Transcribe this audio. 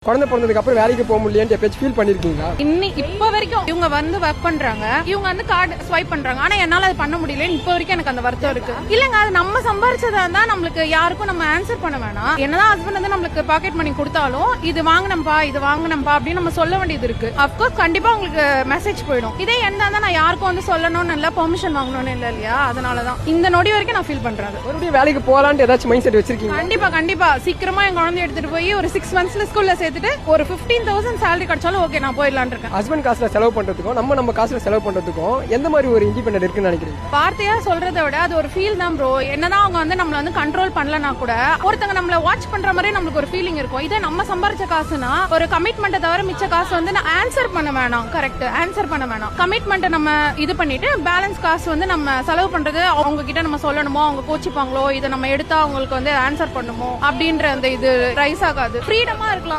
குழந்தை பிறந்ததுக்கு அப்புறம் வேலைக்கு போக முடியலன்னு எப்பயாச்சும் ஃபீல் பண்ணிருக்கீங்களா? இப்ப வரைக்கும் இவங்க வந்து ஒர்க் பண்றாங்க, இவங்க வந்து கார்டு ஸ்வைப் பண்றாங்க, ஆனா என்னால அது பண்ண முடியல. இப்ப வரைக்கும் எனக்கு அந்த வருத்தம் இருக்கு. இல்லங்க, அது நம்ம சம்பாரிச்சதா இருந்தா நம்மளுக்கு யாருக்கும் நம்ம ஆன்சர் பண்ண வேணாம். என்னதான் ஹஸ்பண்ட் வந்து நம்மளுக்கு பாக்கெட் மணி கொடுத்தாலும் இது வாங்கினப்பா இது வாங்கினப்பா அப்படின்னு நம்ம சொல்ல வேண்டியது இருக்கு. அப்கோர்ஸ் கண்டிப்பா உங்களுக்கு மெசேஜ் போயிடும். இதே என்ன தான் நான் யாருக்கும் வந்து சொல்லணும்னு இல்ல, பெர்மிஷன் வாங்கணும்னு இல்ல இல்லையா? அதனாலதான் இந்த நொடி வரைக்கும் நான் ஃபீல் பண்றேன். மறுபடியும் வேலைக்கு போகலான்னு ஏதாச்சும் மைண்ட் செட் வச்சிருக்கீங்க? கண்டிப்பா கண்டிப்பா சீக்கிரமா என் குழந்தை எடுத்துட்டு போய் ஒரு 6 monthsல ஸ்கூல்ல சேர்த்துட்டு ஒரு 15,000 salary கிடைச்சாலும் ஓகே, நான் போயிடலான்னு இருக்கேன். ஹஸ்பண்ட் காசுல செலவு பண்றதுக்கும் நம்ம காசுல செலவு பண்றதுக்கும் எந்த மாதிரி ஒரு இண்டிபெண்டன்ட் இருக்குன்னு நினைக்கிறீங்க? வார்த்தையா சொல்றதை விட அது ஒரு ஃபீல் தான் ப்ரோ. என்னதான் அவங்க வந்து நம்மள வந்து கண்ட்ரோல் பண்ணலனா கூட ஒருத்தங்க நம்மள வாட்ச் பண்ற மாதிரி நம்மளுக்கு ஒரு ஃபீலிங் இருக்கும். இதே நம்ம சம்பாரிச்ச காசுனா ஒரு கமிட்மெண்ட்டை தவிர மிச்ச காசு வந்து நான் ஆன்சர் பண்ண வேணாம். கரெக்ட், ஆன்சர் பண்ண வேணாம். கமிட்மெண்ட்டை நம்ம இது பண்ணிட்டு பேலன்ஸ் காசு வந்து நம்ம செலவு பண்றது அவங்க கிட்ட நம்ம சொல்லணுமோ, அவங்க கோச்சிப்பாங்களோ, இதை நம்ம எடுத்தா அவங்களுக்கு வந்து ஆன்சர் பண்ணுமோ அப்படின்ற அந்த இது ரைஸ் ஆகாது. ஃப்ரீடமா இருக்கலாம்.